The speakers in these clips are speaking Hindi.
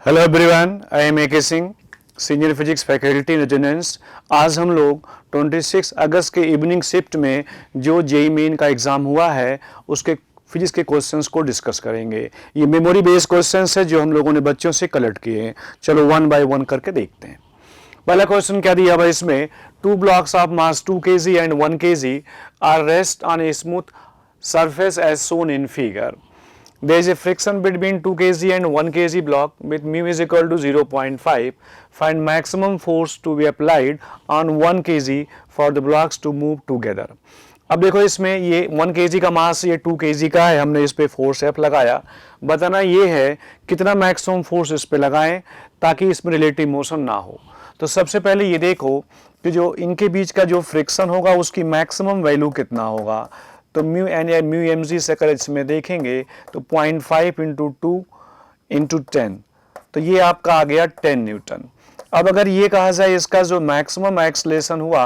Hello everyone, I am A K Singh, senior physics faculty in attendance. आज हम लोग 26 अगस्त के इवनिंग शिफ्ट में जो जेईई मेन का एग्ज़ाम हुआ है उसके फिजिक्स के क्वेश्चंस को डिस्कस करेंगे। ये मेमोरी बेस्ड क्वेश्चंस है जो हम लोगों ने बच्चों से कलेक्ट किए हैं। चलो वन बाय वन करके देखते हैं। पहला क्वेश्चन क्या दिया हुआ इसमें, 2 blocks of mass 2 kg and 1 kg are rest on a smooth surface as shown in figure. There is a friction between 2 kg and 1 kg block with mu is equal to 0.5. Find maximum force to be applied on 1 kg for the blocks to move together. अब देखो इसमें ये 1 kg का मास ये 2 kg का है, हमने इस पे फोर्स F लगाया। बताना ये है कितना मैक्सिमम फोर्स इस पे लगाएं ताकि इसमें रिलेटिव मोशन ना हो। तो सबसे पहले ये देखो कि जो इनके बीच का जो फ्रिक्शन होगा उसकी मैक्सिमम वैल्यू कितना होगा। तो म्यू एन या म्यू एम जी से अगर इसमें देखेंगे तो 0.5 इंटू 2 इंटू 10, तो ये आपका आ गया 10 न्यूटन। अब अगर ये कहा जाए इसका जो मैक्सिमम एक्सलेशन हुआ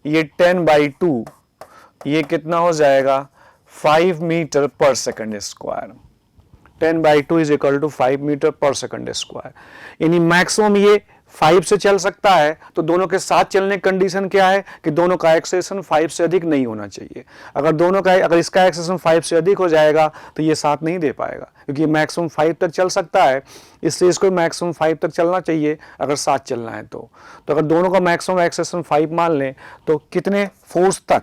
ये 10/2, ये कितना हो जाएगा 5 metre per second square. 10/2 is equal to 5 metre per second square. यानी मैक्सिमम ये 5 से चल सकता है, तो दोनों के साथ चलने की कंडीशन क्या है कि दोनों का एक्सेलेरेशन 5 से अधिक नहीं होना चाहिए। अगर इसका एक्सेलेरेशन 5 से अधिक हो जाएगा तो ये साथ नहीं दे पाएगा, क्योंकि ये मैक्सिमम 5 तक चल सकता है, इसलिए इसको मैक्सिमम 5 तक चलना चाहिए अगर साथ चलना है तो अगर दोनों का मैक्सिमम एक्सेलेरेशन 5 मान लें तो कितने फोर्स तक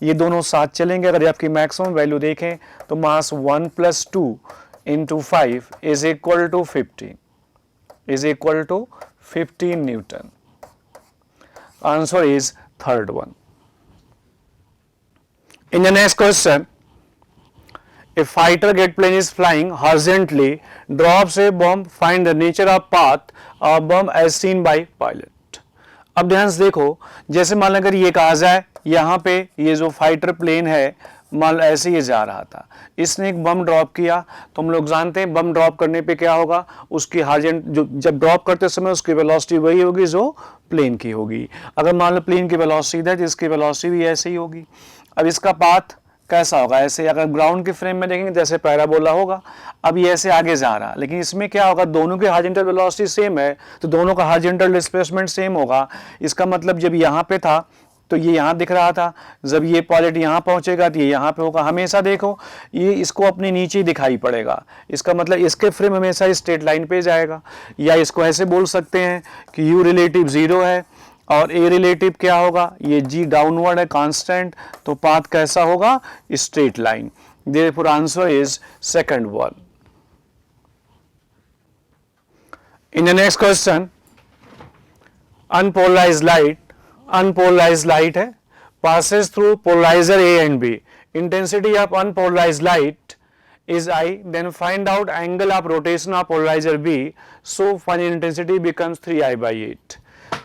ये दोनों साथ चलेंगे। अगर आपकी मैक्सिमम वैल्यू देखें तो mass 1 + 2 × 5 is equal to 15 Newton. Answer is third one. In the next question, a fighter jet plane is flying horizontally, drops a bomb, find the nature of path of bomb as seen by pilot. अब ध्यान से देखो, जैसे मान अगर ये कहा जाए यहाँ पे ये जो फाइटर प्लेन है मान लो ऐसे ये जा रहा था, इसने एक बम ड्रॉप किया, तो हम लोग जानते हैं बम ड्रॉप करने पे क्या होगा, उसकी हार्जेंट जो जब ड्रॉप करते समय उसकी वेलोसिटी वही होगी जो प्लेन की होगी। अगर मान लो प्लेन की वेलोसिटी है तो इसकी वेलोसिटी भी ऐसे ही होगी। अब इसका पाथ कैसा होगा, ऐसे अगर ग्राउंड के फ्रेम में देखेंगे जैसे पैराबोला होगा। अब ये ऐसे आगे जा रहा, लेकिन इसमें क्या होगा, दोनों के हार्जेंटल वेलोसिटी सेम है तो दोनों का हार्जेंटल डिस्प्लेसमेंट सेम होगा। इसका मतलब जब यहाँ पे था तो ये यहाँ दिख रहा था, जब ये पॉइंट यहाँ पहुंचेगा तो ये यहाँ पे होगा। हमेशा देखो ये इसको अपने नीचे ही दिखाई पड़ेगा, इसका मतलब इसके फ्रेम हमेशा स्ट्रेट लाइन पे जाएगा। या इसको ऐसे बोल सकते हैं कि u रिलेटिव 0 है और a रिलेटिव क्या होगा, ये g डाउनवर्ड है कांस्टेंट, तो पाथ कैसा होगा, straight line. Therefore answer is second one. In the next question, unpolarised light है, passes through polarizer A and B. Intensity of unpolarized light is I. Then find out angle of rotation of polarizer B. So final intensity becomes 3I/8.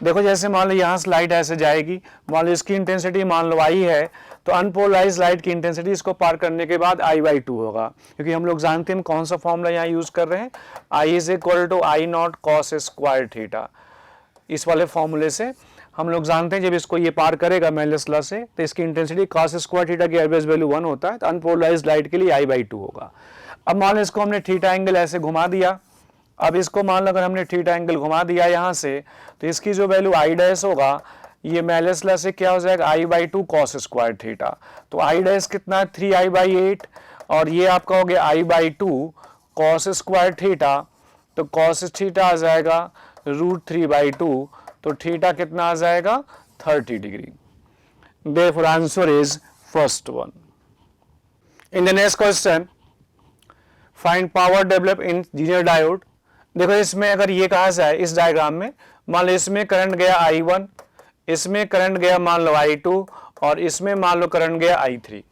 देखो जैसे मान लो यहाँ से लाइट ऐसे जाएगी, मान लो इसकी इंटेंसिटी मान लो I है, तो अनपोलराइज्ड लाइट की इंटेंसिटी इसको पार करने के बाद I/2 होगा, क्योंकि हम लोग जानते हैं हम कौन सा फॉर्मूला यहाँ यूज कर रहे हैं, I = I0 cos square theta. इस वाले फॉर्मूले से हम लोग जानते हैं जब इसको ये पार करेगा मेलेसला से तो इसकी इंटेंसिटी cos स्क्वायर थीटा की एवरेज वैल्यू 1 होता है, तो अनपोलराइज्ड लाइट के लिए I/2 होगा। अब मान लो इसको हमने थीटा एंगल ऐसे घुमा दिया, अब इसको मान लो अगर हमने थीटा एंगल घुमा दिया यहाँ से तो इसकी जो वैल्यू I' होगा ये मेलेसला से क्या हो जाएगा I/2 cos स्क्वायर थीटा। तो I' कितना है 3I/8 और ये आपका हो गया I/2 cos स्क्वायर थीटा, तो cos थीटा आ जाएगा √3/2, तो थीटा कितना आ जाएगा 30 degree. Therefore answer is first one. In the next question, find power develop in linear diode. देखो इसमें अगर ये कहा जाए इस डायग्राम में मान लो इसमें करंट गया I1, इसमें करंट गया मान लो I2 और इसमें मान लो करंट गया I3।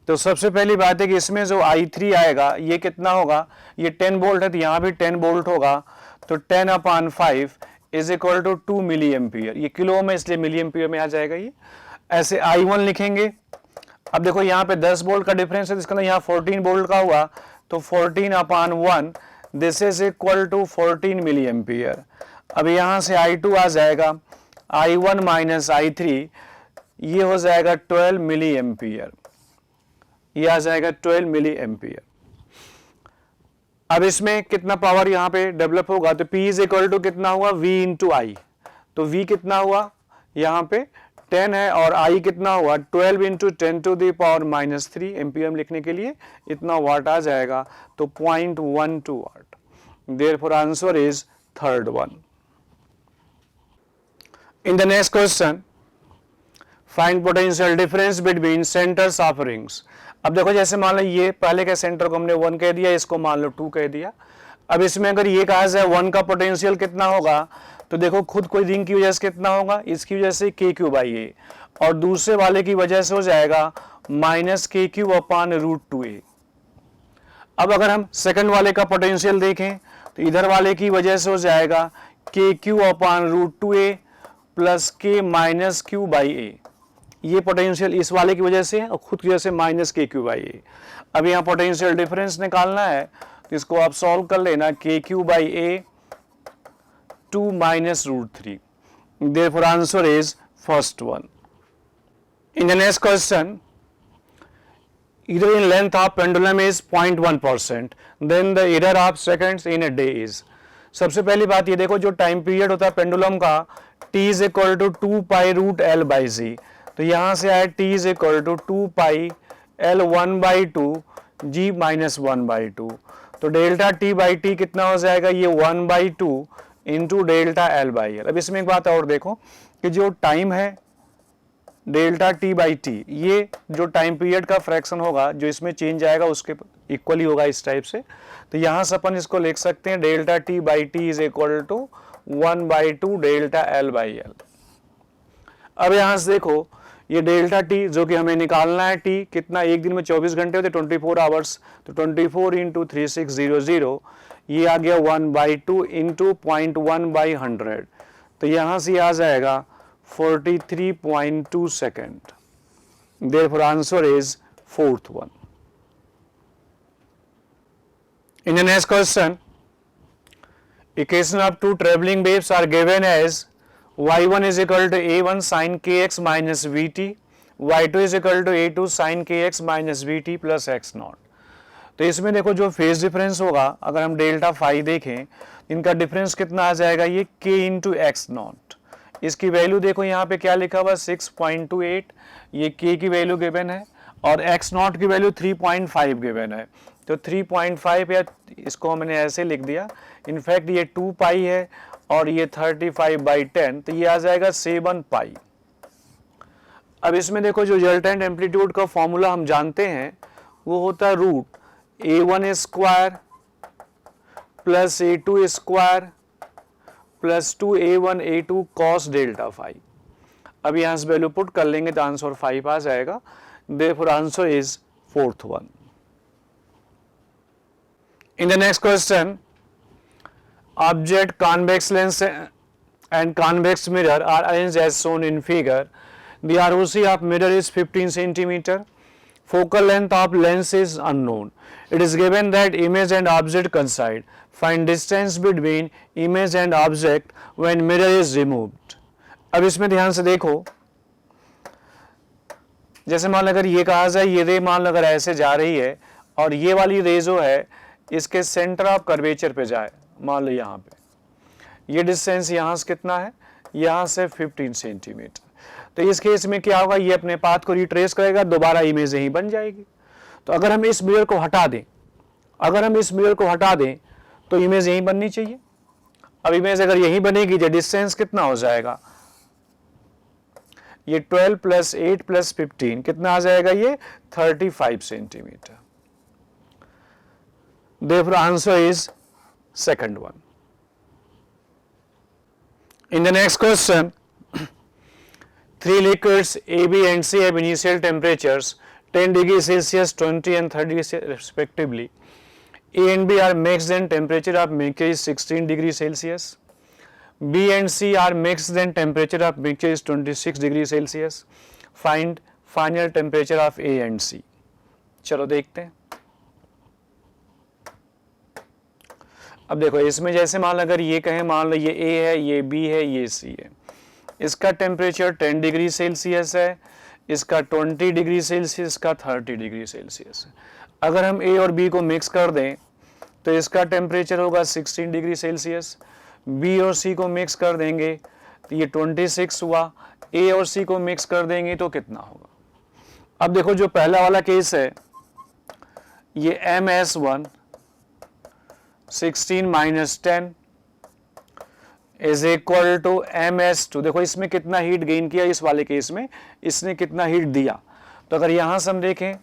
तो सबसे पहली बात है कि इसमें जो I3 आएगा ये कितना होगा, ये 10 वोल्ट है तो यहाँ भी 10 वोल्ट होगा, तो 10/5 is equal to 2 milli ampere. ये किलो में इसलिए मिली एम्पियर में आ जाएगा ये। ऐसे I1 लिखेंगे, अब देखो यहाँ पे 10 वोल्ट का डिफरेंस है, इसका मतलब यहाँ 14 वोल्ट का हुआ, तो 14/1 this is equal to 14 milli ampere. अब यहाँ से I2 आ जाएगा I1 - I3, ये हो जाएगा 12 मिली एम्पियर, ये आ जाएगा 12 मिली एम्पियर। अब इसमें कितना पावर यहाँ पे डेवलप होगा, तो P इज इक्वल टू कितना हुआ V इंटू आई। तो V कितना हुआ यहाँ पे 10 है और I कितना हुआ 12 into 10 to the power -3 ampere लिखने के लिए इतना वाट आ जाएगा, तो 0.12 watt. Therefore answer is third one. In the next question, find potential difference between centres of rings. अब देखो जैसे मान लो ये पहले के सेंटर को हमने 1 कह दिया, इसको मान लो 2 कह दिया। अब इसमें अगर ये कहा जाए 1 का पोटेंशियल कितना होगा, तो देखो खुद कोई रिंग की वजह से कितना होगा, इसकी वजह से k3/a, और दूसरे वाले की वजह से हो जाएगा -k3/√2a। अब अगर हम सेकंड वाले का पोटेंशियल देखें तो इधर वाले की वजह से हो जाएगा k3/√2a प्लस k -q/a। ये पोटेंशियल इस वाले की वजह से और खुद की वजह से -k3/a। अब यहाँ पोटेंशियल डिफरेंस निकालना है तो इसको आप सॉल्व कर लेना, k3/a 2 -√3। Therefore answer is first one. In the next question, either in length of pendulum is 0.1%, then the error of seconds in a day is। सबसे पहली बात ये देखो, जो टाइम पीरियड होता है पेंडुलम का t is equal to 2π√L/g, तो यहां से आया t is equal to 2πL1/2 g -1/2। तो डेल्टा t/t कितना हो जाएगा, ये 1/2 इंटू डेल्टा L/L। अब इसमें एक बात और देखो कि जो टाइम है डेल्टा t/t, ये जो टाइम पीरियड का फ्रैक्शन होगा जो इसमें चेंज आएगा उसके इक्वली होगा इस टाइप से। तो यहां से अपन इसको लिख सकते हैं delta t/t is equal to 1/2 delta L/L। अब यहां से देखो ये डेल्टा t जो कि हमें निकालना है, t कितना, एक दिन में 24 घंटे होते 24 आवर्स, तो 24 इंटू 3600, ये आ गया 1/2 इंटू 0.1/100, तो यहां से आ जाएगा 43.2 second. Therefore answer is fourth one. In the next question, equation of two travelling waves are given as y1 is equal to a1 sin kx minus vt, y2 is equal to a2 sin kx minus vt plus x naught। तो इसमें देखो जो फेज डिफरेंस होगा, अगर हम डेल्टा फाई देखें, इनका डिफरेंस कितना आ जाएगा, ये k इंटू एक्स नॉट। इसकी वैल्यू देखो यहाँ पे क्या लिखा हुआ 6.28, ये k की वैल्यू गिवन है और x नॉट की वैल्यू 3.5 गिवन है। तो 3.5 या इसको मैंने ऐसे लिख दिया, इनफैक्ट ये 2 पाई है और ये 35/10, तो ये आ जाएगा 7 पाई। अब इसमें देखो जो रिजल्टेंट एम्पलीट्यूड का फॉर्मूला हम जानते हैं वो होता है root a1 square plus a2 square plus 2a1 a2 cos delta phi. अब यहां से वैल्यू पुट कर लेंगे तो आंसर 5 आ जाएगा। Therefore answer is fourth one. In the next question, object, convex lens and convex mirror are arranged as shown in figure. The ROC of mirror is 15 centimeter. Focal length of lens is unknown. It is given that image and object coincide. Find distance between image and object when mirror is removed. अब इसमें ध्यान से देखो, जैसे मान लो अगर ये कहा जाए ये रे मान लो अगर ऐसे जा रही है और ये वाली रे जो है इसके सेंटर ऑफ कर्वेचर पे जाए, मान लो यहाँ पे, ये डिस्टेंस यहाँ से कितना है, यहाँ से 15 सेंटीमीटर। तो इस केस में क्या होगा, ये अपने पाथ को रिट्रेस करेगा, दोबारा इमेज यहीं बन जाएगी। तो अगर हम इस मिरर को हटा दें, तो इमेज यहीं बननी चाहिए। अब इमेज अगर यहीं बनेगी तो डिस्टेंस कितना हो जाएगा, ये 12 + 8 + 15 कितना आ जाएगा, ये 35 centimetre. Therefore answer is second one. In the next question, 3 liquids A, B and C have initial temperatures 10 degrees Celsius, 20 and 30 respectively. A and B are mixed and temperature of mixture is 16 degrees Celsius. B and C are mixed and temperature of mixture is 26 degrees Celsius. Find final temperature of A and C. चलो देखते हैं। अब देखो इसमें जैसे मान लो अगर ये कहें, मान लो ये A है, ये B है, ये C है, इसका टेम्परेचर 10 डिग्री सेल्सियस है, इसका 20 डिग्री सेल्सियस, इसका 30 डिग्री सेल्सियस है। अगर हम A और B को मिक्स कर दें तो इसका टेम्परेचर होगा 16 डिग्री सेल्सियस। बी और सी को मिक्स कर देंगे तो ये 26 हुआ। ए और सी को मिक्स कर देंगे तो कितना होगा। अब देखो जो पहला वाला केस है ये MS1 16 minus 10 is equal to MS2। देखो इसमें कितना हीट गेन किया, इस वाले केस में इसने कितना हीट दिया। तो अगर यहां से हम देखें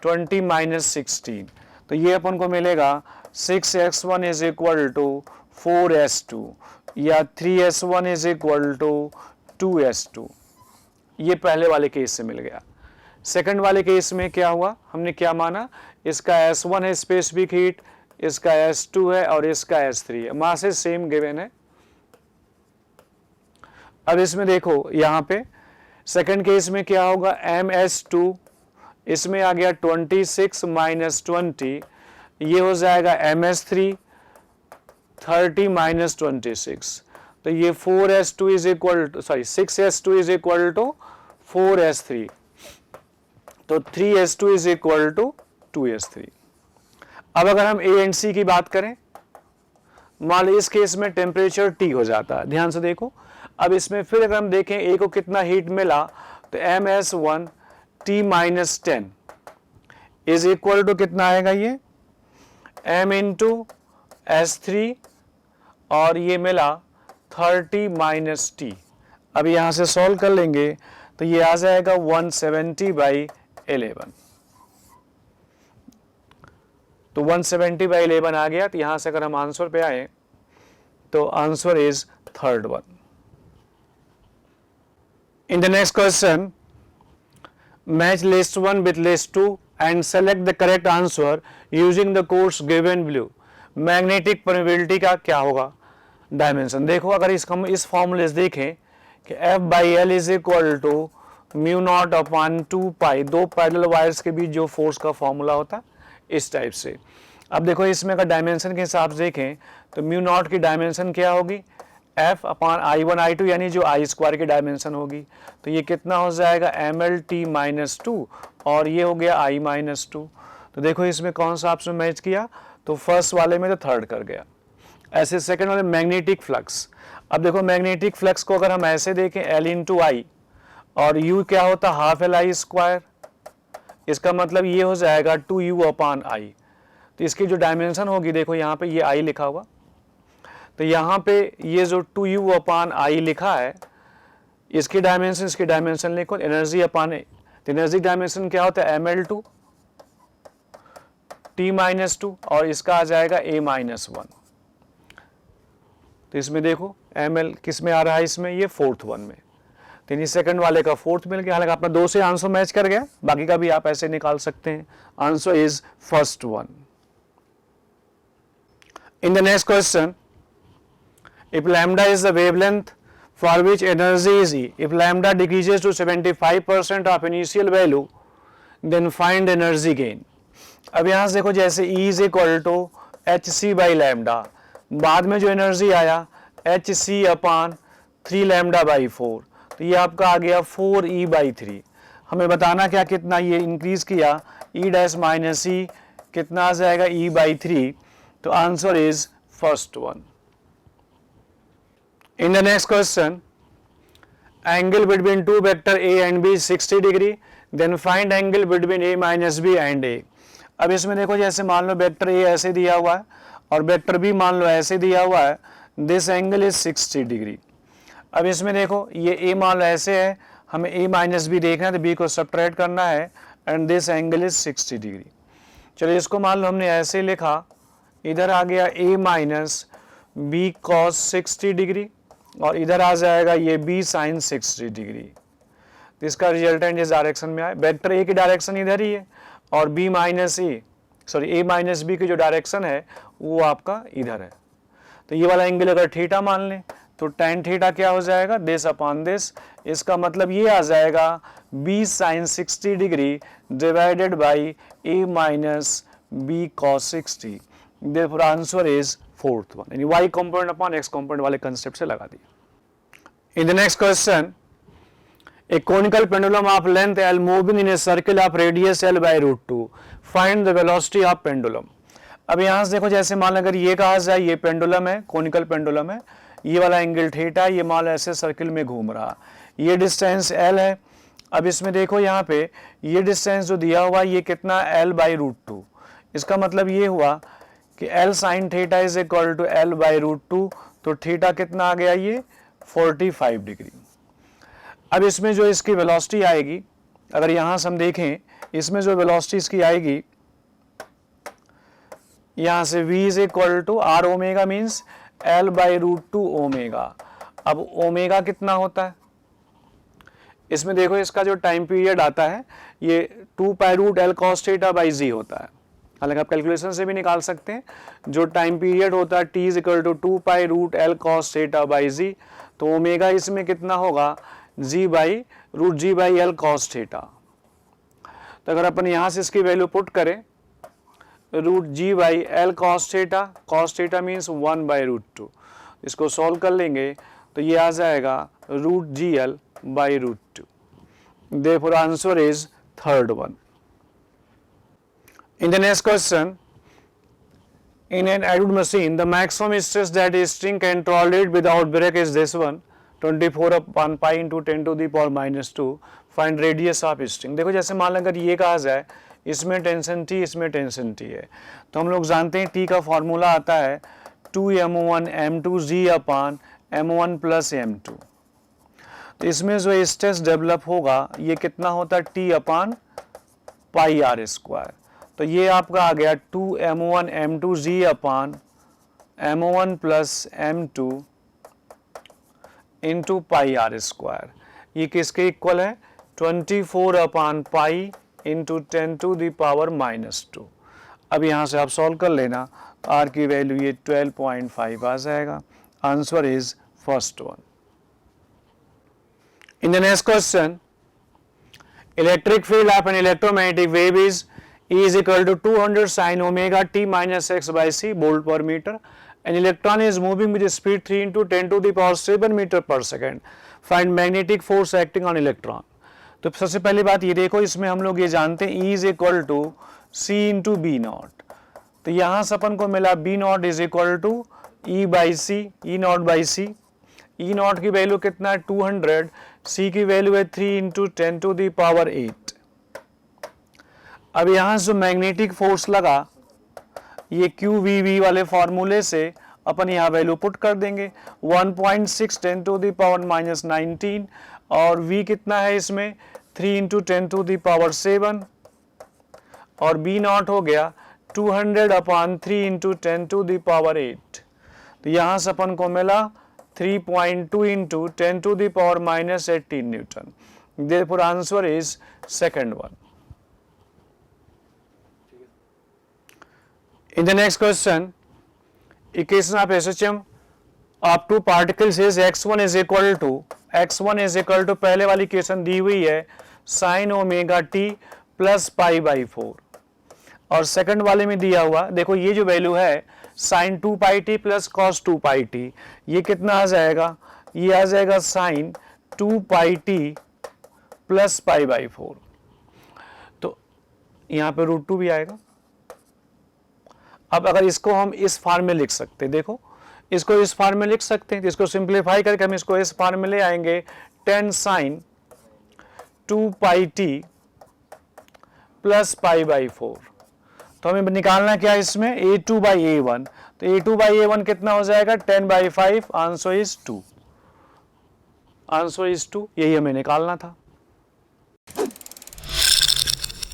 20 माइनस 16 तो ये अपन को मिलेगा 6x1 is equal to 4s2 या 3s1 is equal to 2s2। ये पहले वाले केस से मिल गया। सेकंड वाले केस में क्या हुआ, हमने क्या माना, इसका S1 है स्पेसिफिक हीट, इसका S2 है और इसका S3 है, मासेस सेम गिवन है। अब इसमें देखो यहां पे सेकंड केस में क्या होगा, MS2 इसमें आ गया 26 माइनस 20, ये हो जाएगा MS3 30 माइनस 26, तो ये 4s2 is equal to 6s2 is equal to 4s3, तो 3s2 is equal to 2s3। अब अगर हम A एंड C की बात करें, मान लो इस केस में टेम्परेचर T हो जाता है, ध्यान से देखो। अब इसमें फिर अगर हम देखें A को कितना हीट मिला तो MS1 T minus 10 is equal to कितना आएगा, ये M इंटू S3 और ये मिला 30 माइनस T। अब यहां से सॉल्व कर लेंगे तो ये आ जाएगा 170/11। तो 170/11 आ गया। तो यहां से अगर हम आंसर पे आए तो answer is third one. In the next question, match list 1 with list 2 and select the correct answer using the codes given below. Magnetic permeability का क्या होगा डायमेंशन। देखो अगर इस फॉर्मूले से देखें कि F/L is equal to mu naught upon 2 दो पैरेलल वायर्स के बीच जो फोर्स का फॉर्मूला होता इस टाइप से। अब देखो इसमें अगर डायमेंशन के हिसाब से देखें तो म्यू नॉट की डायमेंशन क्या होगी, F अपॉन I1 I2 यानी जो I स्क्वायर की डायमेंशन होगी। तो ये कितना हो जाएगा MLT माइनस 2 और ये हो गया I माइनस 2। तो देखो इसमें कौन सा ऑप्शन मैच किया, तो फर्स्ट वाले में तो थर्ड कर गया। ऐसे सेकंड वाले मैग्नेटिक फ्लक्स। अब देखो मैग्नेटिक फ्लक्स को अगर हम ऐसे देखें L इंटू I और U क्या होता हाफ LI स्क्वायर, इसका मतलब ये हो जाएगा 2U अपॉन I। तो इसकी जो डायमेंशन होगी देखो यहाँ पे ये I लिखा हुआ, तो यहाँ पे ये जो 2U अपॉन I लिखा है इसकी डायमेंशन लिखो एनर्जी अपॉन, एनर्जी डायमेंशन क्या होता है ML2 T माइनस 2 और इसका आ जाएगा A माइनस 1। तो इसमें देखो ML किस में आ रहा है, इसमें ये फोर्थ वन में, तो ये सेकंड वाले का फोर्थ मिल गया। हालांकि अपना दो से आंसर मैच कर गया, बाकी का भी आप ऐसे निकाल सकते हैं। Answer is first one. In the next question, if lambda is the wavelength for which energy is E, if lambda decreases to 75% of initial value, then find energy gain. अब यहाँ से देखो जैसे E is equal to hc/lambda, बाद में जो एनर्जी आया hc अपॉन 3 लैम्डा बाई 4, तो ये आपका आ गया 4E/3। हमें बताना क्या कितना ये इंक्रीज किया, E डैश माइनस E कितना आ जाएगा E/3। तो answer is first one. In the next question, angle between two vector A and B is 60 degree, then find angle between A minus B and A. अब इसमें देखो जैसे मान लो वेक्टर A ऐसे दिया हुआ है और वेक्टर B मान लो ऐसे दिया हुआ है, दिस एंगल इज 60 डिग्री। अब इसमें देखो ये A मान लो ऐसे है, हमें A माइनस बी देखना है तो B को सब्ट्रैक्ट करना है and this angle is 60 degree. चलो इसको मान लो हमने ऐसे लिखा, इधर आ गया A minus B cos 60 degree और इधर आ जाएगा ये B साइन 60 डिग्री। तो इसका रिजल्टेंट इस डायरेक्शन में आए, वेक्टर A की डायरेक्शन इधर ही है और B minus A minus B की जो डायरेक्शन है वो आपका इधर है। तो ये वाला एंगल अगर थीटा मान लें तो tan थीटा क्या हो जाएगा, दिस अपॉन दिस। इसका मतलब ये आ जाएगा B sine 60 degree divided by A minus B cos 60। Therefore answer is fourth one, यानी y component upon x component वाले कंसेप्ट से लगा दिया। In the next question, a conical pendulum of length L moving in a circle of radius L by √2, find the velocity of pendulum. अब यहाँ से देखो, जैसे मान अगर ये कहा जाए ये पेंडुलम है, कोनिकल पेंडुलम है, ये वाला एंगल थीटा, ये मान ऐसे सर्किल में घूम रहा, ये डिस्टेंस L है। अब इसमें देखो यहाँ पे ये डिस्टेंस जो दिया हुआ ये कितना, L/√2। इसका मतलब ये हुआ कि L sin theta is equal to L/√2, तो थीटा कितना आ गया, ये 45 डिग्री। अब इसमें जो इसकी वेलोसिटी आएगी, अगर यहाँ से हम देखें, इसमें जो वेलोसिटी इसकी आएगी, यहाँ से v is equal to R omega means L/√2 omega. अब ओमेगा कितना होता है, इसमें देखो इसका जो टाइम पीरियड आता है ये 2π√L cos theta by z होता है। हालांकि आप कैलकुलेशन से भी निकाल सकते हैं, जो टाइम पीरियड होता है t is equal to 2π√L cos theta by z, तो ओमेगा इसमें कितना होगा, g/√g/L cos थीटा। तो अगर अपन यहाँ से इसकी वैल्यू पुट करें, √g/L cos थीटा मीन्स 1/√2, इसको सॉल्व कर लेंगे तो ये आ जाएगा √GL/√2। Therefore answer is third one. In the next question, in an Adwood machine, the maximum stress that a string can tolerate without break is this one, 24/pi into 10 to the power minus 2. Find radius of string. देखो जैसे मान लो अगर ये कहा जाए, इसमें टेंशन T, इसमें टेंशन T है, तो हम लोग जानते हैं T का फॉर्मूला आता है 2m1 m2g upon m1 plus m2। तो इसमें जो स्ट्रेस डेवलप होगा ये कितना होता है, T upon pi r square. तो ये आपका आ गया 2m1 m2g upon m1 plus m2 into pi r square. ये किसके इक्वल है, 24/पाई into 10 to the power minus 2। अब यहाँ से आप सॉल्व कर लेना, r की वैल्यू ये 12.5 आ जाएगा। Answer is first one. In the next question, electric field of an electromagnetic wave is E is equal to 200 sin omega t minus x by c volt per meter. An electron is moving with speed 3 into 10 to the power 7 meter per second. Find magnetic force acting on electron. तो सबसे पहली बात ये देखो, इसमें हम लोग ये जानते हैं E is equal to c into b naught। तो यहाँ से अपन को मिला b naught is equal to E by c, E naught by c। E naught की वैल्यू कितना है, 200, C की वैल्यू है 3 इंटू 10 टू दी पावर 8। अब यहाँ से जो मैग्नेटिक फोर्स लगा, ये QVV वाले फॉर्मूले से अपन यहाँ वैल्यू पुट कर देंगे, 1.6 10 टू दी पावर माइनस 19, और V कितना है इसमें 3 इंटू 10 टू दी पावर 7, और B नॉट हो गया 200/3 इंटू 10 टू दी पावर 8। तो यहाँ से अपन को मिला 3.2 into 10 to the power minus 18 Newton. Therefore, answer is second one. In the next question, equation of SHM of two particles is x1 is equal to पहले वाली इक्वेशन दी हुई है sin omega t plus pi by 4, और सेकंड वाले में दिया हुआ देखो ये जो वैल्यू है sin 2πt plus cos 2πt, ये कितना आ जाएगा, ये आ जाएगा sin 2πt plus pi by 4। तो यहाँ पे √2 भी आएगा। अब अगर इसको हम इस फॉर्म में लिख सकते हैं, देखो इसको इस फॉर्म में लिख सकते हैं, तो इसको सिंप्लीफाई करके हम इसको इस फॉर्म में ले आएंगे 10 sin 2πt plus pi by 4। तो हमें निकालना क्या है इसमें, a2/a1। तो a2/a1 कितना हो जाएगा, 10/5। Answer is 2। आंसर इज 2, यही हमें निकालना था।